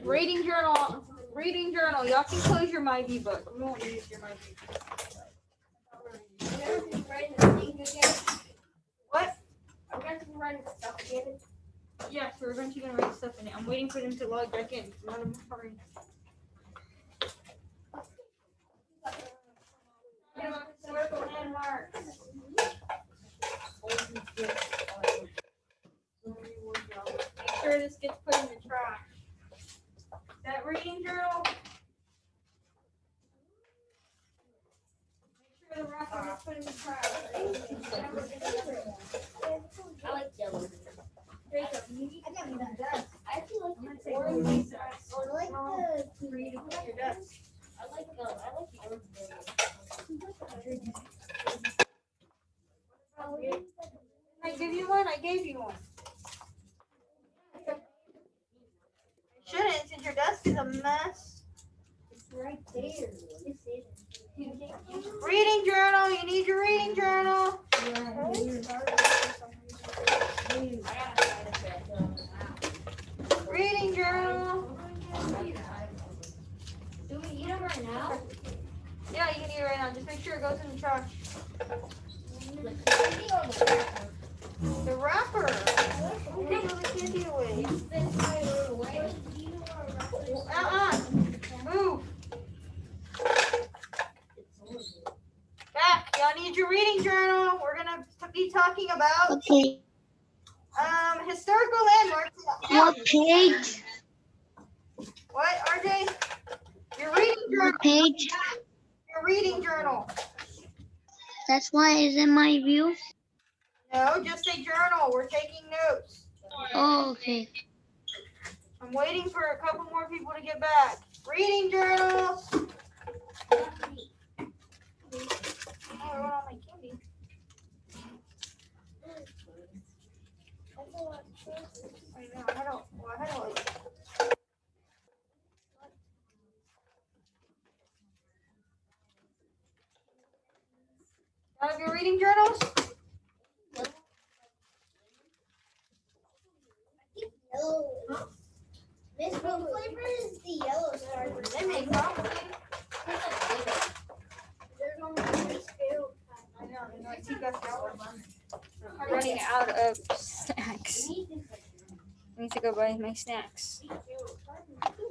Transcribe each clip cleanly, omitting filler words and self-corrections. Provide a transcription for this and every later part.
Reading journal. Reading journal. Y'all can close your MyView book. We won't use your MyView. What? Are we going to run stuff again? Yes, we're eventually gonna write stuff in it. I'm waiting for them to log back in. Let them hurry. Historical landmarks. Make sure this gets put in the trash. That reading journal. Make sure the wrapper gets put in the trash. I like yellow. There you go. I got me that desk. I actually like I'm gonna the take orange. one of these guys. I like the For you to put your desk. I like the orange. I give you one. I gave you one. I shouldn't, since your desk is a mess. It's right there. Reading journal. You need your reading journal. Reading journal. Do we eat them right now? Yeah, you can eat it right now. Just make sure it goes in the trash. The wrapper. Okay, throw the candy away. Move. Back. Y'all need your reading journal. We're gonna be talking about Okay. historical landmarks. What page? What, RJ? Your reading journal. What page? Your reading journal. That's why it's in my view. No, just a journal. We're taking notes. Oh, okay. I'm waiting for a couple more people to get back. Reading journals. Oh, I want all my candy. I know. I don't. Well, I don't like. Out of your reading journals? Yellow. Miss, what flavor is the yellow starter? They make problems. There's only one scale. I know. I know. I think that's I'm running out of snacks. I need to go buy my snacks.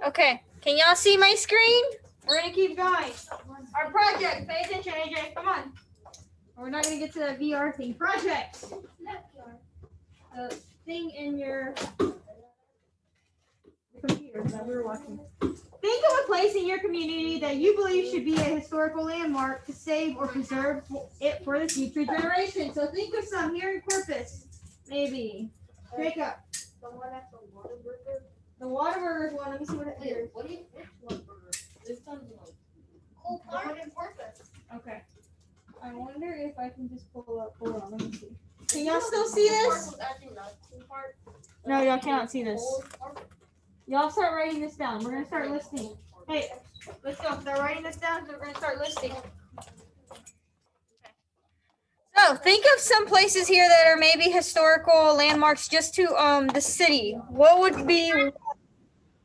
Okay. Can y'all see my screen? We're gonna keep going. Our project. Pay attention, AJ. Come on. We're not gonna get to that VR thing. Project. The thing in your computer that we were watching. Think of a place in your community that you believe should be a historical landmark to save or preserve it for the future generation. So think of some here in Corpus, maybe. Jacob. The one at the Whataburger. The Whataburger one. Let me see what it is. What do you? Which Whataburger? This one's like Cool Park in Corpus. Okay. I wonder if I can just pull up. Hold on. Let me see. Can y'all still see this? No, y'all cannot see this. Y'all start writing this down. We're gonna start listing. Hey, let's go. Start writing this down. So we're gonna start listing. So think of some places here that are maybe historical landmarks just to the city. What would be?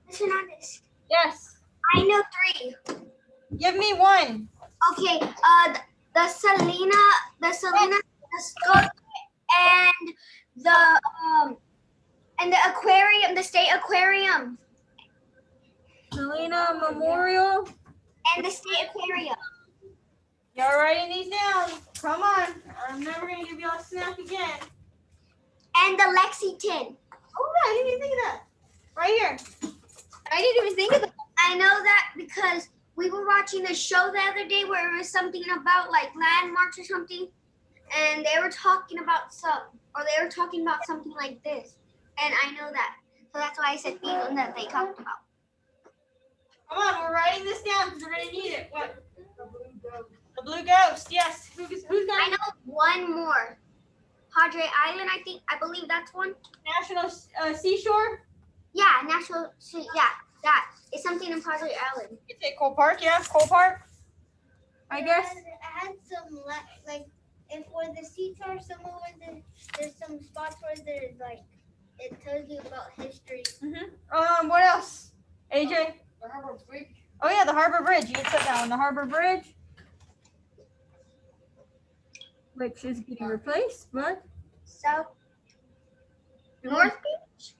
Listen on this. Yes. I know 3. Give me one. Okay. The Selena, the Scope, and the aquarium, the state aquarium, Selena Memorial. and the state aquarium. Y'all writing these down. Come on. I'm never gonna give y'all a snack again. And the Lexington. Oh, I didn't even think of that. Right here. I didn't even think of that. I know that because we were watching a show the other day where it was something about like landmarks or something, and they were talking about something like this, and I know that, so that's why I said these ones that they talked about. Come on, we're writing this down because we're gonna need it. What? The Blue Ghost. Yes. Who's got I know one more. Padre Island, I believe that's one. National Seashore? Yeah, that. It's something in Padre Island. You say Cole Park, yeah? Cole Park? I guess. It had some like, and for the seashore, somewhere where there's some spots where there's like, it tells you about history. What else? AJ? The Harbor Bridge. Oh yeah, the Harbor Bridge. You can put that one. The Harbor Bridge, which is getting replaced, but South North Beach?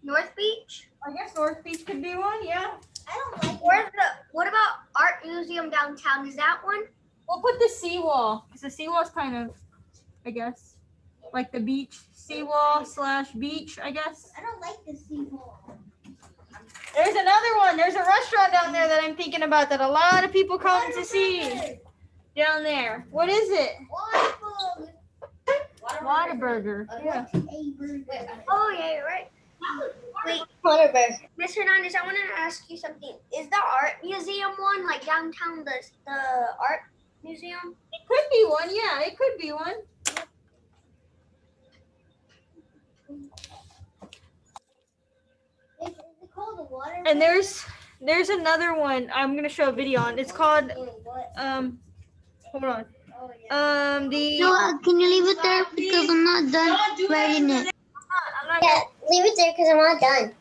North Beach? I guess North Beach could be one. Yeah. I don't like Where's what about Art Museum downtown? Is that one? We'll put the seawall because the seawall is kind of, I guess, like the beach seawall / beach. I guess. I don't like the seawall. There's another one. There's a restaurant down there that I'm thinking about that a lot of people come to see down there. What is it? Whataburger. Yeah. Oh yeah, you're right. Wait, Whataburger. Miss Hernandez, I want to ask you something. Is the art museum one like downtown? The art museum? It could be one. Yeah, it could be one. Is it called the water? And there's another one I'm gonna show a video on. It's called hold on. Oh, yeah. The No, can you leave it there because I'm not done writing it. I'm not Yeah, leave it there because I'm not done.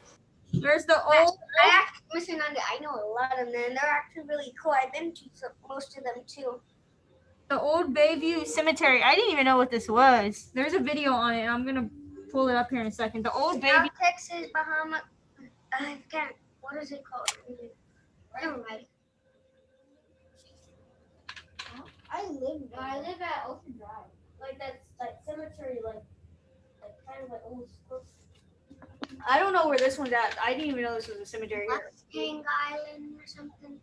there's the old I actually, Miss Hernandez, I know a lot of them, and they're actually really cool. I've been to most of them too. the old Bayview Cemetery. I didn't even know what this was. There's a video on it. I'm gonna pull it up here in a second. The old Bayview. South Texas, Bahama. I can't. What is it called? Never mind. I live at Ocean Drive. Like that's like cemetery, like kind of like old school. I don't know where this one's at. I didn't even know this was a cemetery here. Mustang Island or something.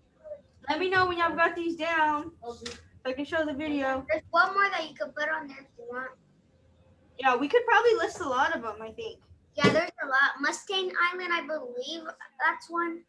Let me know when y'all got these down so I can show the video. There's one more that you could put on there if you want. Yeah, we could probably list a lot of them, I think. Yeah, there's a lot. Mustang Island, I believe that's one.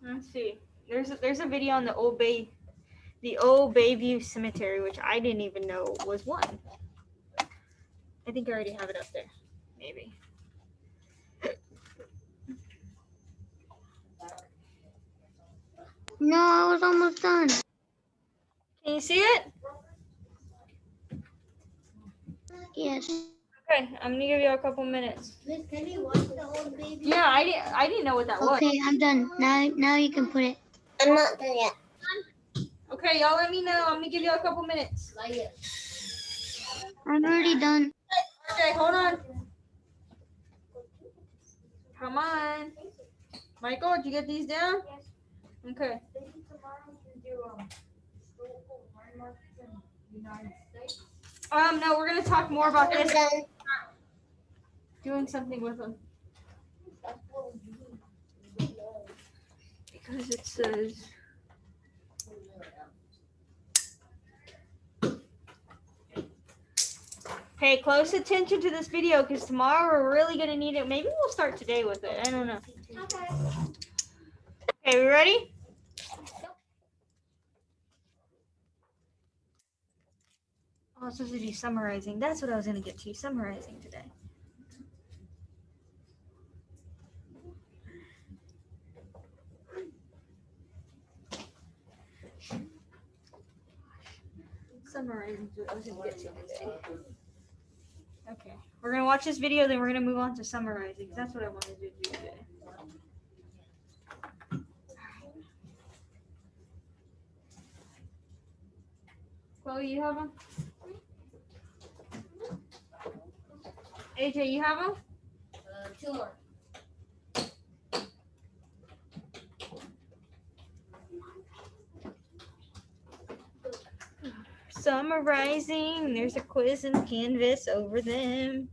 Let's see. There's a video on the old Bayview Cemetery, which I didn't even know was one. I think I already have it up there. Maybe. No, I was almost done. Can you see it? Yes. Okay, I'm gonna give you a couple minutes. Miss, can you watch the old baby? Yeah, I didn't know what that was. Okay, I'm done. Now you can put it. I'm not done yet. Okay, y'all let me know. I'm gonna give you a couple minutes. Not yet. I'm already done. Okay, hold on. Come on. Michael, did you get these down? Yes. Okay. No, we're gonna talk more about I'm this. done. Doing something with them. Because it says pay close attention to this video because tomorrow we're really gonna need it. Maybe we'll start today with it. I don't know. Okay, we ready? Oh, I was supposed to do summarizing. That's what I was gonna get to. Summarizing today. Summarizing is what I was gonna get to today. Okay, we're gonna watch this video, then we're gonna move on to summarizing. That's what I wanted to do today. Chloe, you have them? AJ, you have them? 2 more. Summarizing. There's a quiz and Canvas over them.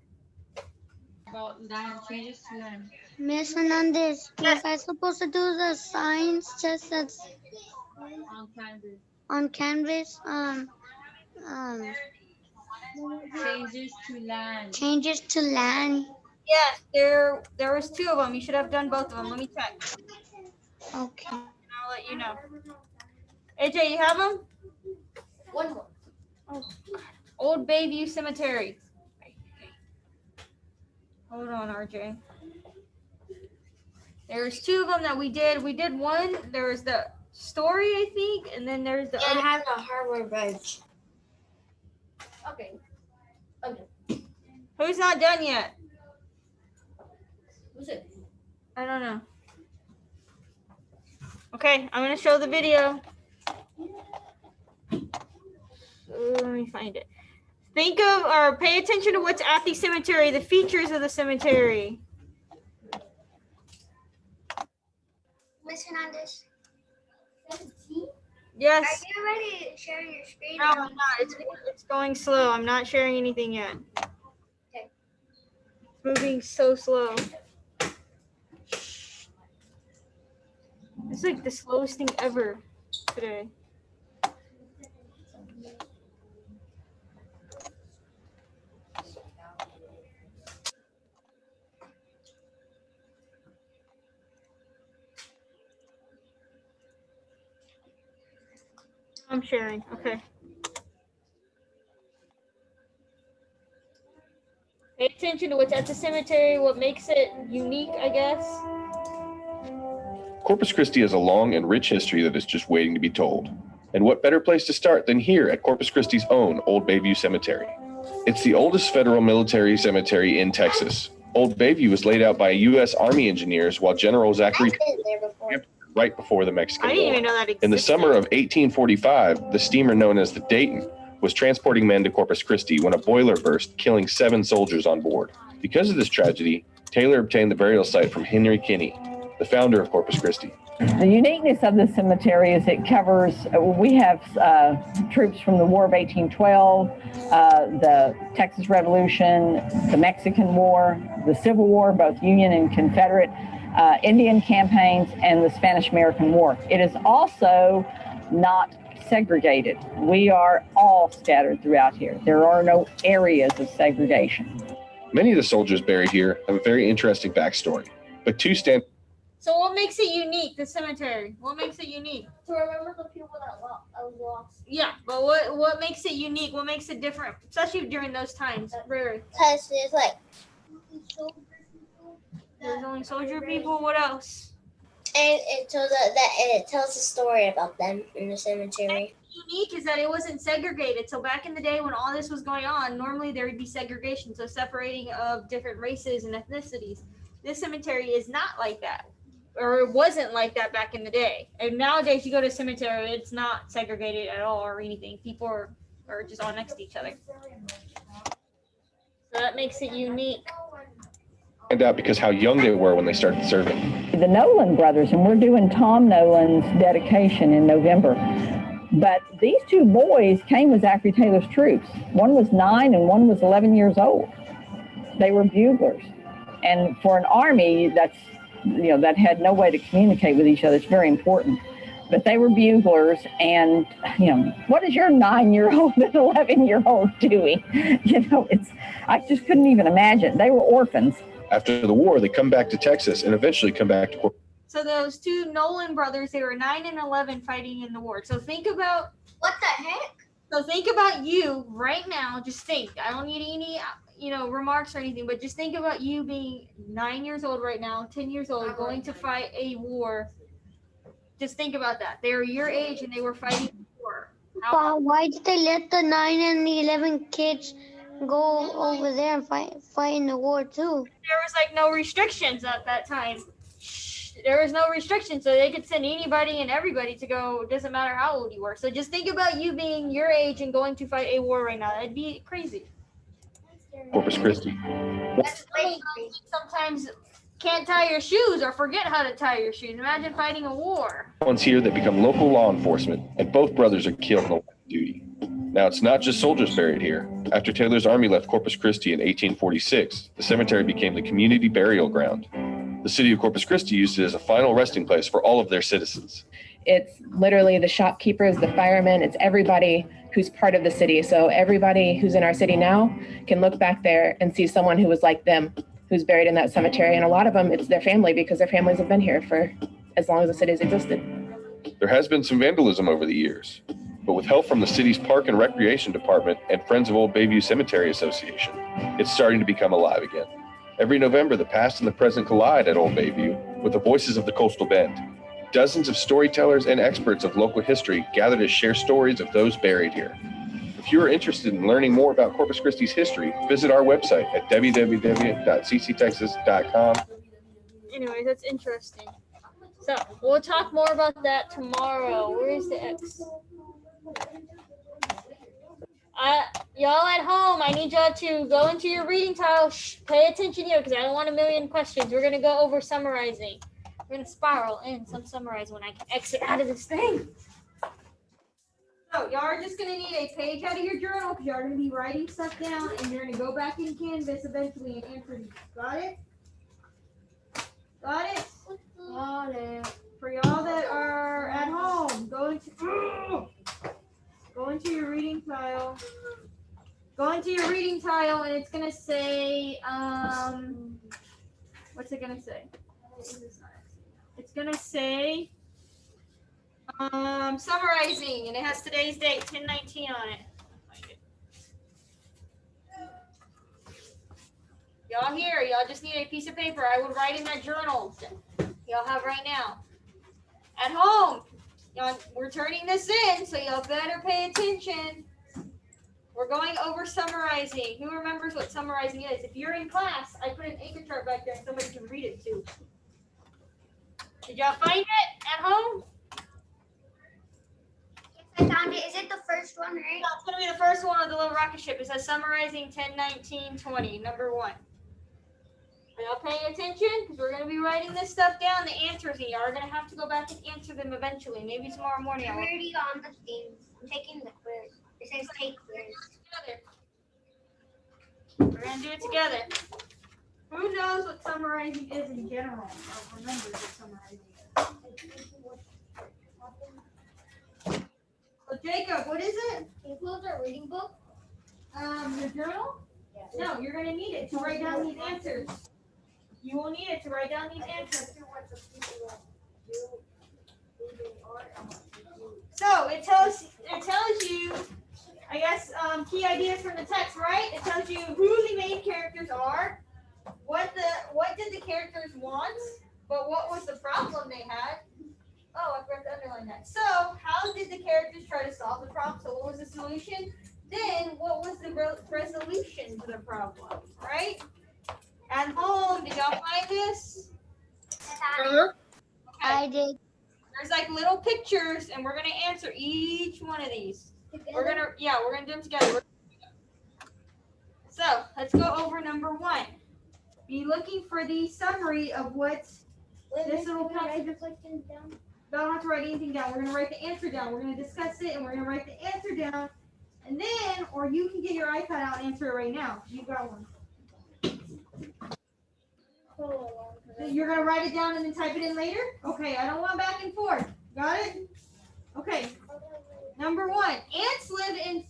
About land changes to land. Miss Hernandez, was I supposed to do the science test that's On Canvas. on Canvas? Changes to land. Changes to land. Yes, there was 2 of them. You should have done both of them. Let me check. Okay. I'll let you know. AJ, you have them? 1 more. Old Bayview Cemetery. Hold on, RJ. There's two of them that we did. We did one. There was the story, I think, and then there's the Yeah, other. it has a hardware badge. Okay. Who's not done yet? Who's it? I don't know. Okay, I'm gonna show the video. Let me find it. Think of or pay attention to what's at the cemetery, the features of the cemetery. Miss Hernandez, 17? are Yes. you ready to share your screen? No, I'm not. It's going slow. I'm not sharing anything yet. Okay. It's moving so slow. It's like the slowest thing ever today. I'm sharing. Okay. Pay attention to what's at the cemetery, what makes it unique, I guess. Corpus Christi has a long and rich history that is just waiting to be told. And what better place to start than here at Corpus Christi's own Old Bayview Cemetery? It's the oldest federal military cemetery in Texas. Old Bayview was laid out by U.S. Army engineers while General Zachary I've been there before. right before the Mexican I didn't War. even know that existed. In the summer of 1845, the steamer known as the Dayton was transporting men to Corpus Christi when a boiler burst, killing 7 soldiers on board. Because of this tragedy, Taylor obtained the burial site from Henry Kinney, the founder of Corpus Christi. The uniqueness of the cemetery is it covers, we have troops from the War of 1812, the Texas Revolution, the Mexican War, the Civil War, both Union and Confederate, Indian campaigns, and the Spanish-American War. It is also not segregated. We are all scattered throughout here. There are no areas of segregation. Many of the soldiers buried here have a very interesting backstory, but 2 stand. So what makes it unique, the cemetery? What makes it unique? To remember the people that was lost. Yeah, but what makes it unique? What makes it different? Especially during those times. Rare. Because there's like There's only soldier people. What else? and it tells it tells a story about them in the cemetery. Unique is that it wasn't segregated. So back in the day when all this was going on, normally there would be segregation, so separating of different races and ethnicities. This cemetery is not like that, or it wasn't like that back in the day. And nowadays you go to a cemetery, it's not segregated at all or anything. People are just all next to each other. So that makes it unique. Stand out because how young they were when they started serving. The Nolan brothers, and we're doing Tom Nolan's dedication in November. But these 2 boys came with Zachary Taylor's troops. One was 9 and one was 11 years old. They were buglers. And for an army that had no way to communicate with each other, it's very important. But they were buglers, and what is your 9-year-old and 11-year-old doing? I just couldn't even imagine. They were orphans. After the war, they come back to Texas and eventually come back to Corpus. So those 2 Nolan brothers, they were 9 and 11 fighting in the war. So think about you right now. Just think. I don't need any, remarks or anything, but just think about you being 9 years old right now, 10 years old, going to fight a war. Just think about that. They were your age and they were fighting a war. Why did they let the 9 and the 11 kids go over there and fight in the war too? There was no restrictions at that time. There was no restrictions, so they could send anybody and everybody to go. It doesn't matter how old you were. So just think about you being your age and going to fight a war right now. That'd be crazy. Corpus Christi. Sometimes can't tie your shoes or forget how to tie your shoes. Imagine fighting a war. Ones here that become local law enforcement, and both brothers are killed in the line of duty. Now, it's not just soldiers buried here. After Taylor's army left Corpus Christi in 1846, the cemetery became the community burial ground. The city of Corpus Christi used it as a final resting place for all of their citizens. It's literally the shopkeepers, the firemen, it's everybody who's part of the city. So everybody who's in our city now can look back there and see someone who was like them, who's buried in that cemetery. And a lot of them, it's their family because their families have been here for as long as the city's existed. There has been some vandalism over the years, but with help from the city's Park and Recreation Department and Friends of Old Bayview Cemetery Association, it's starting to become alive again. Every November, the past and the present collide at Old Bayview with the voices of the Coastal Bend. Dozens of storytellers and experts of local history gather to share stories of those buried here. If you are interested in learning more about Corpus Christi's history, visit our website at www.cctexas.com. Anyways, that's interesting. So we'll talk more about that tomorrow. Where is the X? Y'all at home, I need y'all to go into your reading tile. Pay attention here because I don't want a million questions. We're going to go over summarizing. We're going to spiral in some summarize when I can exit out of this thing. So y'all are just going to need a page out of your journal because y'all are going to be writing stuff down and you're going to go back in Canvas eventually and answer these. Got it? Got it? Got it. For y'all that are at home, go into your reading tile. Go into your reading tile and it's gonna say, what's it gonna say? It's gonna say, summarizing, and it has today's date, 10/19 on it. Y'all here, y'all just need a piece of paper. I would write in my journal. Y'all have right now. At home, y'all, we're turning this in, so y'all better pay attention. We're going over summarizing. Who remembers what summarizing is? If you're in class, I put an anchor chart back there and somebody can read it too. Did y'all find it at home? Yes, I found it. Is it the first one, right? No, it's going to be the first one of the little rocket ship. It says summarizing 10/19/20, number 1. Are y'all paying attention? Because we're going to be writing this stuff down, the answers, and y'all are going to have to go back and answer them eventually. Maybe tomorrow morning. I'm already on the thing. I'm taking the quiz. It says take quiz. We're going to do it together. Who knows what summarizing is in general? Or remembers what summarizing is? So Jacob, what is it? Can you close our reading book? Your journal? Yes. No, you're going to need it to write down these answers. You will need it to write down these answers. So it tells you, I guess, key ideas from the text, right? It tells you who the main characters are, what did the characters want, but what was the problem they had. Oh, I forgot to underline that. So how did the characters try to solve the problem? So what was the solution? Then what was the resolution to the problem, right? At home, did y'all find this? I Okay. did. There's like little pictures, and we're gonna answer each one of these. We're gonna do them together. So let's go over number 1. Be looking for the summary of what this little passage. Don't have to write anything down. We're gonna write the answer down. We're gonna discuss it, and we're gonna write the answer down, and then, or you can get your iPad out and answer it right now. You've got one. You're gonna write it down and then type it in later? Okay, I don't want back and forth. Got it? Okay. Number 1, ants live in,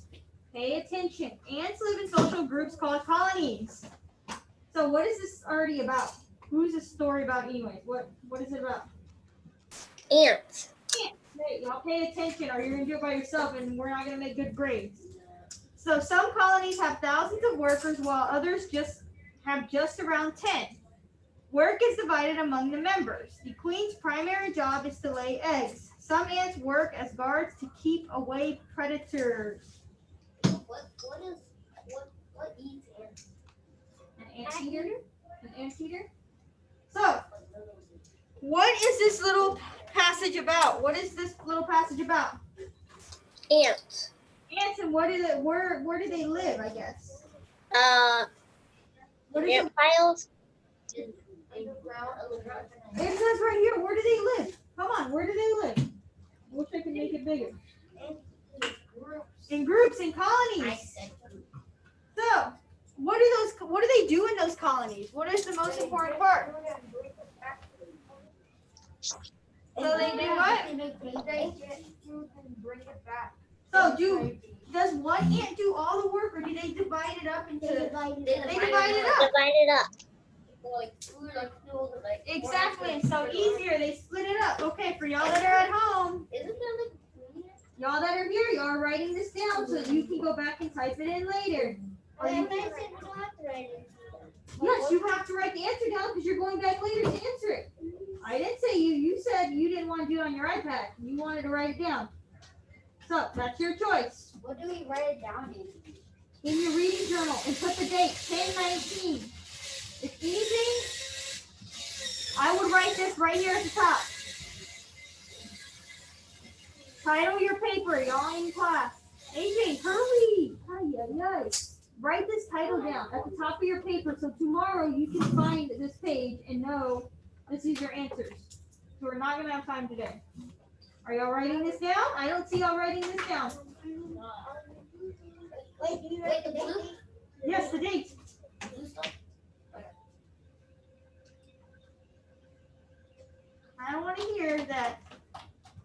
pay attention. Ants live in social groups called colonies. So what is this already about? Who's this story about anyway? What is it about? Ants. Hey, y'all pay attention or you're gonna do it by yourself and we're not gonna make good grades. So some colonies have thousands of workers while others have just around 10. Work is divided among the members. The queen's primary job is to lay eggs. Some ants work as guards to keep away predators. What eats ants? An anteater? An anteater? So, what is this little passage about? What is this little passage about? Ants. Ants, and where do they live, I guess? What is Ant piles. it says right here, where do they live? Come on, where do they live? I wish I could make it bigger. In groups, in colonies. So, what do they do in those colonies? What is the most important part? So they do what? So does one ant do all the work or do they divide it up into? They divide it up. Divide it up. Exactly. So easier. They split it up. Okay, for y'all that are at home, y'all that are here, y'all are writing this down so you can go back and type it in later. Or you can, Yes, you have to write the answer down because you're going back later to answer it. I didn't say you. You said you didn't want to do it on your iPad. You wanted to write it down. So that's your choice. What do we write it down in? In your reading journal and put the date 10/19. If anything, I would write this right here at the top. Title your paper, y'all in class. AJ, hurry. Write this title down at the top of your paper so tomorrow you can find this page and know this is your answers. So we're not going to have time today. Are y'all writing this down? I don't see y'all writing this down. Wait, do you write the blue? Yes, the date. Blue stuff? I don't want to hear that.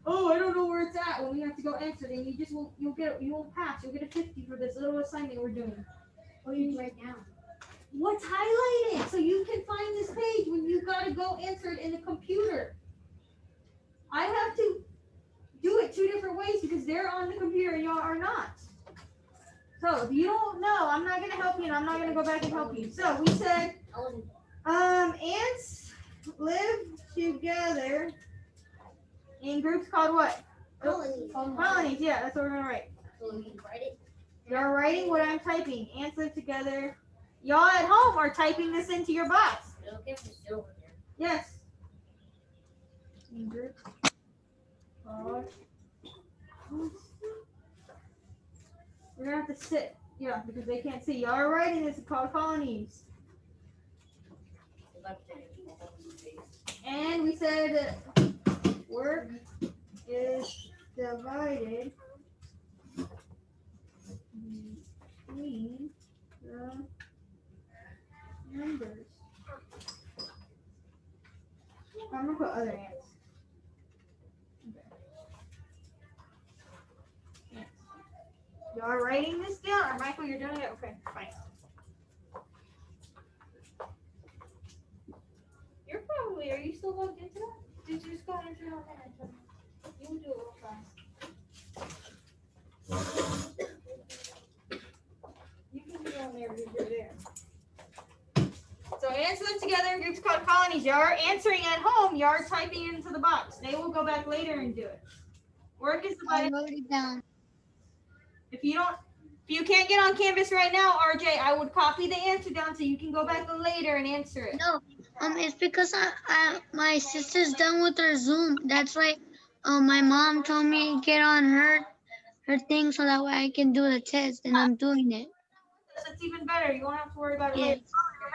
Oh, I don't know where it's at when we have to go answer it. And you won't pass. You'll get a 50 for this little assignment we're doing. What do you write down? What's highlighted so you can find this page when you got to go answer it in the computer. I have to do it 2 different ways because they're on the computer and y'all are not. So if you don't know, I'm not going to help you and I'm not going to go back and help you. So we said, ants live together in groups called what? Colonies. Colonies, yeah, that's what we're going to write. So we write it. You're writing what I'm typing. Ants live together. Y'all at home are typing this into your box. Okay, we're still over there. Yes. In groups called. We're going to have to sit. Yeah, because they can't see. Y'all are writing this called colonies. And we said work is divided between the numbers. I'm gonna put other ants. Okay. Ants. Y'all are writing this down? Or Michael, you're doing it? Okay, fine. You're probably, are you still logged into that? Did you just go into it on that? You can do it real fast. You can do it on there because you're there. So answer them together in groups called colonies. You are answering at home. You are typing into the box. They will go back later and do it. Work is I divided. wrote it down. If you can't get on Canvas right now, RJ, I would copy the answer down so you can go back later and answer it. No, it's because my sister's done with her Zoom. That's why my mom told me to get on her thing so that way I can do the test, and I'm doing it. That's even better. You won't have to worry about it later.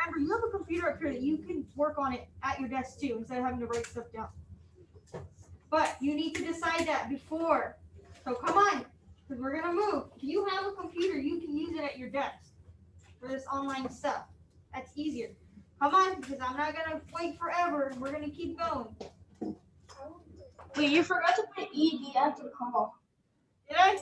Remember, you have a computer up here that you can work on it at your desk too, instead of having to write stuff down. But you need to decide that before. So come on, because we're gonna move. If you have a computer, you can use it at your desk for this online stuff. That's easier. Come on, because I'm not gonna wait forever. We're gonna keep going. Wait, you forgot to put ED after the call. Did I?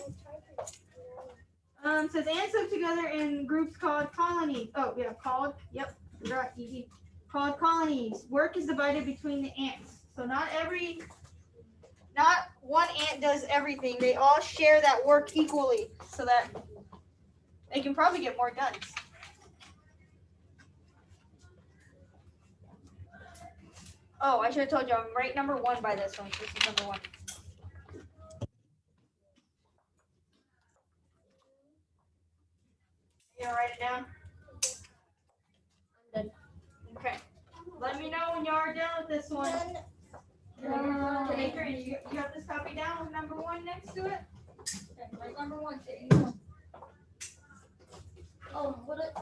Says ants live together in groups called colonies. Oh yeah, called. Yep, forgot ED. Called colonies. Work is divided between the ants. So not one ant does everything. They all share that work equally, so that they can probably get more done. Oh, I should have told you I'm right number 1 by this one. This is number 1. You gonna write it down? I'm done. Okay. Let me know when you are done with this one. Adrian, you have this copy down with number 1 next to it? Okay, write number 1. Would it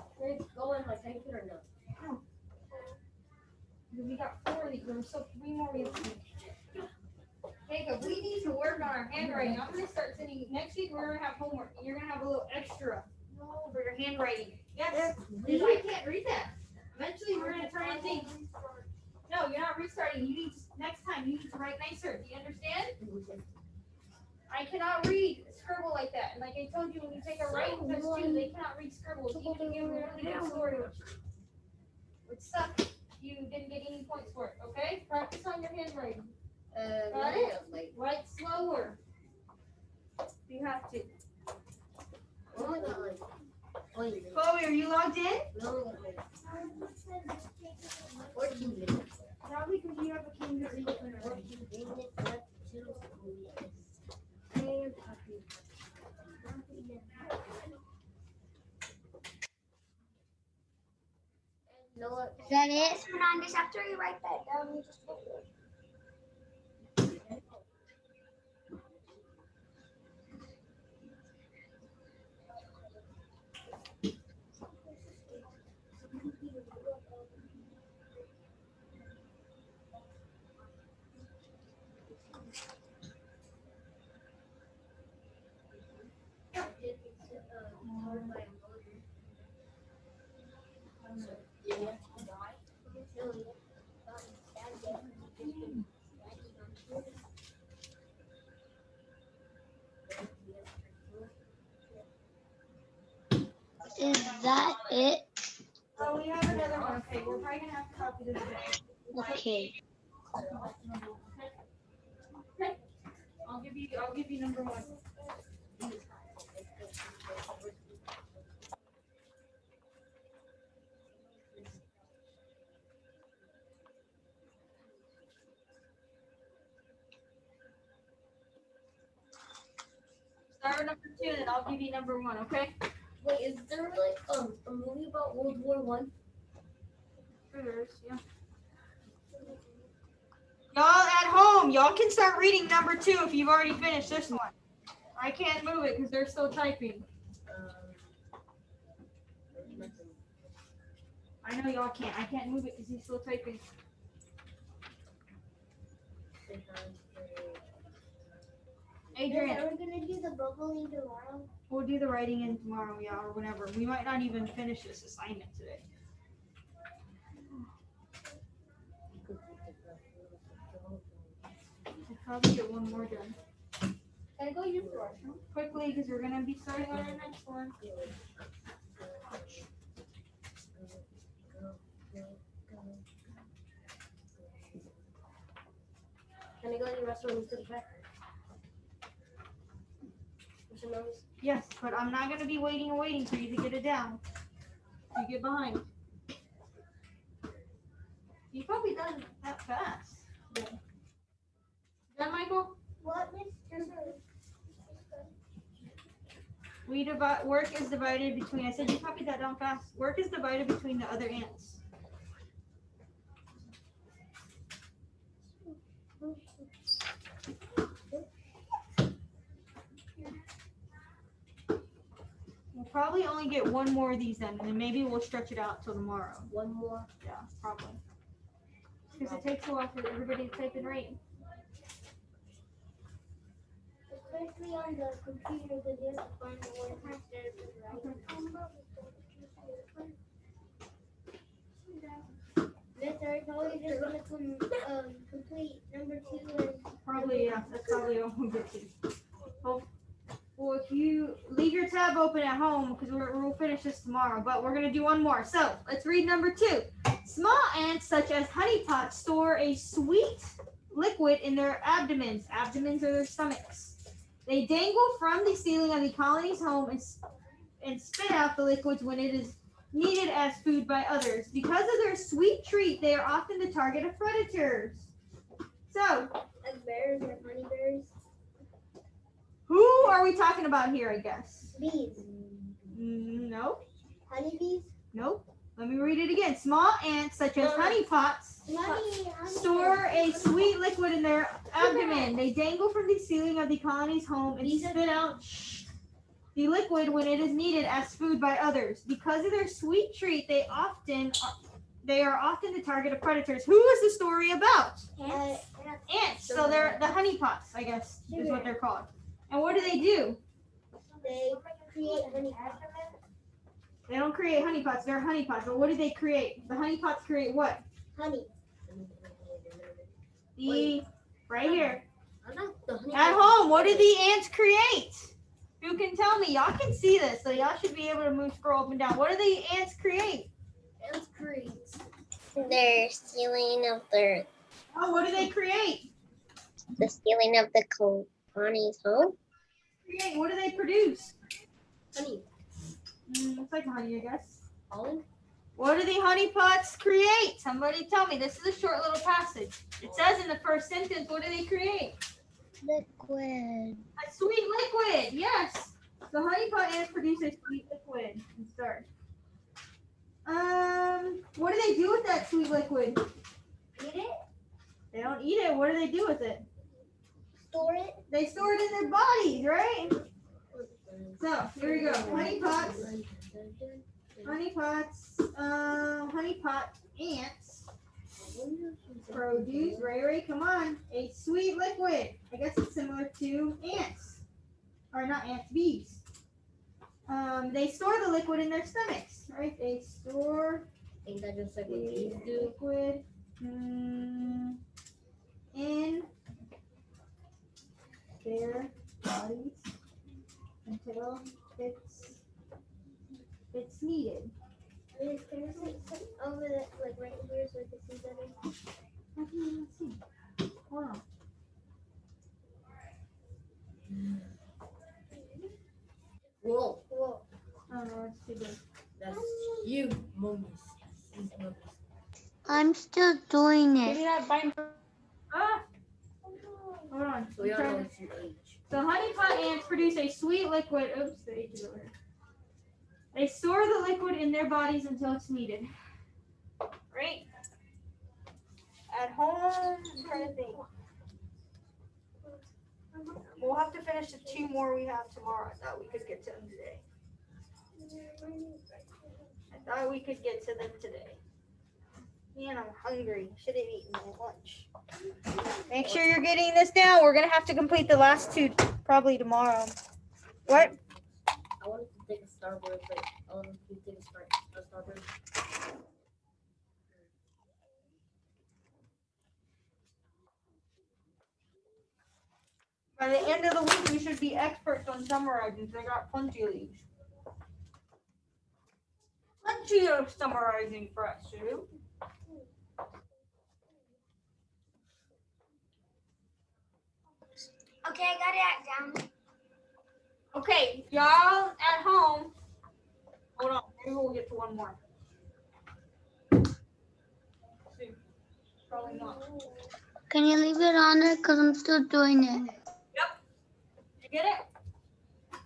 go in my type it or no? We got 4 of these. There's still 3 more we have to do. Jacob, we need to work on our handwriting. I'm going to start sending you. Next week, we're going to have homework. And you're going to have a little extra for your handwriting. Yes. Because I can't read that. Eventually, we're going to try and think. No, you're not restarting. You need next time. You need to write nicer. Do you understand? I cannot read scribble like that. And like I told you, when you take a writing test too, they cannot read scribble. You can give a really good score to it. Which sucks. You didn't get any points for it. Okay? Practice on your handwriting. Got it? Write slower. You have to. Chloe, are you logged in? No. 14 minutes. Probably because you have a kindergarten. 14 minutes left to school. And happy. Is that it? Fernandez, after you write that down, you just put it. Is that it? Oh, we have another one. Okay, we're probably gonna have to copy this again. Okay. I'll give you number 1. Start with number 2, then I'll give you number 1, okay? Wait, is there like a movie about World War One? Yeah. Y'all at home, y'all can start reading number 2 if you've already finished this one. I can't move it because they're still typing. I know y'all can't. I can't move it because he's still typing. Adrian, Are we gonna do the bubbling tomorrow? we'll do the writing in tomorrow, yeah, or whenever. We might not even finish this assignment today. We'll probably get one more done. Can I go use the restroom? Quickly, because we're going to be starting on our next one. Can I go to the restroom and sit back? Yes, but I'm not going to be waiting and waiting for you to get it down. You get behind. You probably done that fast. Yeah. Done, Michael? What, Miss? We divide. Work is divided between. I said you copied that down fast. Work is divided between the other ants. We'll probably only get one more of these then, and then maybe we'll stretch it out till tomorrow. One more. Yeah, probably. Because it takes a while for everybody to type and write. Especially on the computer, because you have to find the one instead of Miss, are you always just going to complete number 2 and Probably, yeah. That's probably all we'll get to. Well, if you leave your tab open at home, because we'll finish this tomorrow, but we're going to do one more. So let's read number 2. Small ants, such as honeypots, store a sweet liquid in their abdomens. Abdomens are their stomachs. They dangle from the ceiling of the colony's home and spit out the liquids when it is needed as food by others. Because of their sweet treat, they are often the target of predators. So, like bears or honey bears? who are we talking about here, I guess? Bees. No. Honeybees? Nope. Let me read it again. Small ants, such as honeypots, Honey store a sweet liquid in their abdomen. They dangle from the ceiling of the colony's home and spit out the liquid when it is needed as food by others. Because of their sweet treat, they are often the target of predators. Who is the story about? Ants. So they're the honeypots, I guess, is what they're called. And what do? They create honey. They don't create honeypots. They're honeypots. But what do they create? The honeypots create what? Honey. Right here. I like the honey. At home, what do the ants create? Who can tell me? Y'all can see this, so y'all should be able to scroll up and down. What do the ants create? Ants create. Their stealing of their Oh, what do they create? the stealing of the colony's home. What do they produce? Honey. It's like honey, I guess. Pollen? What do the honeypots create? Somebody tell me. This is a short little passage. It says in the first sentence, what do they create? Liquid. A sweet liquid. Yes. The honeypot ants produce a sweet liquid and start. What do they do with that sweet liquid? Eat it? They don't eat it. What do they do with it? Store it? They store it in their bodies, right? So here we go. Honeypots. Honeypot ants produce, Ray, come on, a sweet liquid. I guess it's similar to ants. Or not ants, bees. They store the liquid in their stomachs, right? They store Ain't that just like what the bees do? liquid in their bodies until it's needed. Can you sit over that, like right here so I can see better? I can't even see. Hold on. Whoa. Oh no, it's too big. That's you, mummies. I'm still doing Give me it. that binder. Ah! Hold on. So we I'm all trying know to- it's an age. The honeypot ants produce a sweet liquid. Oops, the H is over here. They store the liquid in their bodies until it's needed. Right? At home, I'm trying to think. We'll have to finish the 2 more we have tomorrow. I thought we could get to them today. Man, I'm hungry. Should have eaten my lunch. Make sure you're getting this down. We're gonna have to complete the last 2 probably tomorrow. What? I wanted to take a Starburst, but I wanted to take a Starburst. By the end of the week, we should be experts on summarizing. So I got plenty of these. Plenty of summarizing for us, too. Okay, I got it down. Okay, y'all at home. Hold on, maybe we'll get to 1 more. See, probably not. Can you leave it on there? Because I'm still doing it. You get it?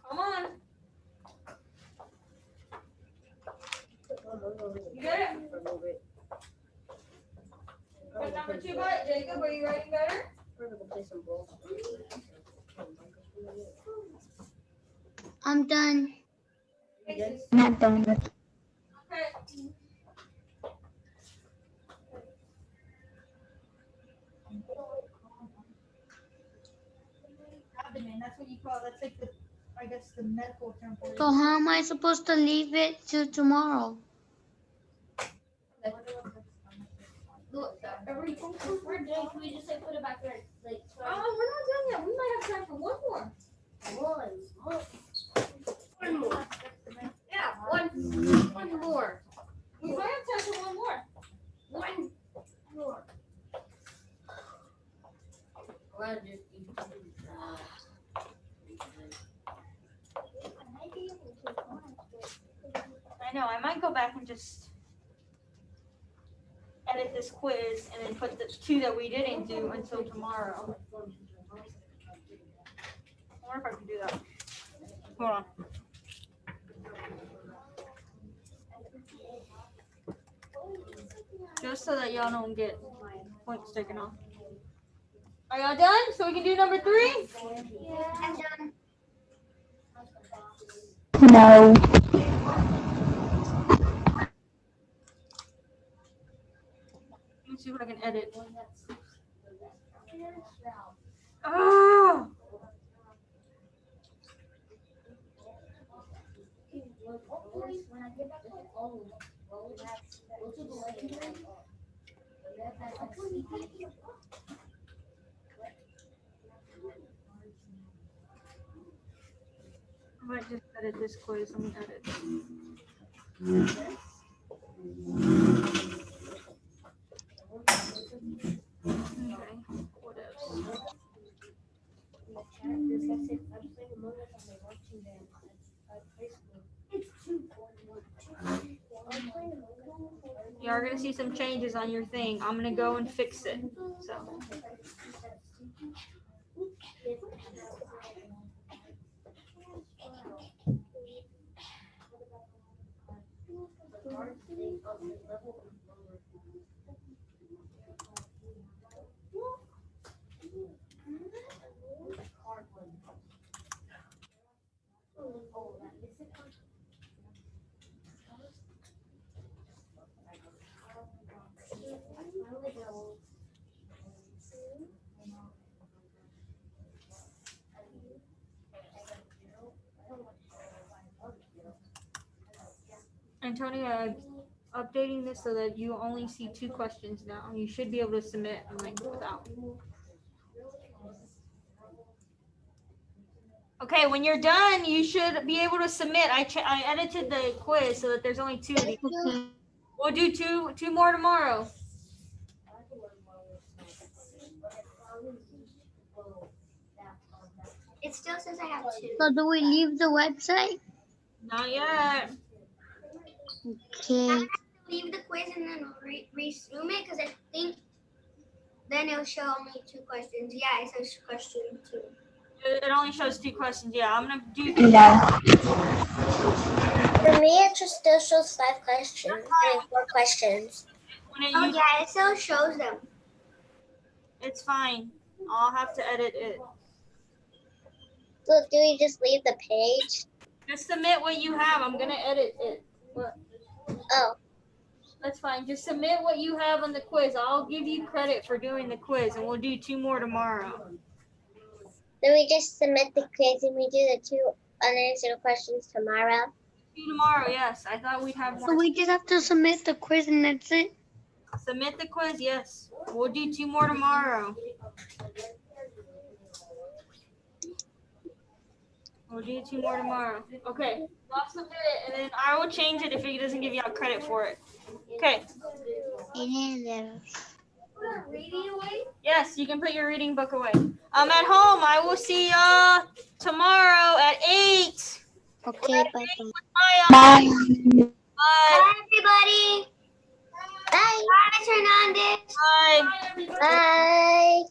Come on. You get it? What number 2 got it? Jacob, are you writing better? We're gonna play some balls. I'm done. Faces. Not done. Okay. Abdomen, that's what you call it. That's like the, I guess, the medical term for it. So how am I supposed to leave it till tomorrow? Look, every we're done. Can we just like put it back there? Like, Oh, we're not done yet. We might have time for 1 more. one more. Yeah, one more. We might have time for 1 more. One more. Well, just I know. I might go back and just edit this quiz and then put the 2 that we didn't do until tomorrow. I wonder if I can do that. Hold on. Just so that y'all don't get points taken off. Are y'all done? So we can do number 3? I'm done. No. Let me see what I can edit. Oh! when I get back to home, go to the lake. I might just edit this quiz. Let me edit. Okay, what else? You are gonna see some changes on your thing. I'm gonna go and fix it. So. Antonio, updating this so that you only see 2 questions now. You should be able to submit like without. Okay, when you're done, you should be able to submit. I edited the quiz so that there's only 2 of these. Okay. We'll do two more tomorrow. It still says I have 2. So do we leave the website? Not yet. Okay. Leave the quiz and then resume it because I think then it'll show only 2 questions. Yeah, it says question 2. It only shows 2 questions. Yeah, I'm gonna do. For me, it just still shows 5 questions. I mean, 4 questions. Oh yeah, it still shows them. It's fine. I'll have to edit it. So do we just leave the page? Just submit what you have. I'm gonna edit it. What? Oh, That's fine. Just submit what you have on the quiz. I'll give you credit for doing the quiz, and we'll do 2 more tomorrow. do we just submit the quiz and we do the 2 unanswered questions tomorrow? Do tomorrow, yes. I thought we'd have So more. we just have to submit the quiz and that's it? Submit the quiz, yes. We'll do 2 more tomorrow. We'll do 2 more tomorrow. Okay. I'll submit it, and then I will change it if it doesn't give y'all credit for it. Okay. Reading away? Yes, you can put your reading book away. I'm at home. I will see y'all tomorrow at 8. Okay, bye. Bye. Bye. Bye. Bye, everybody. Bye. Bye, Mr. Hernandez. Bye. Bye.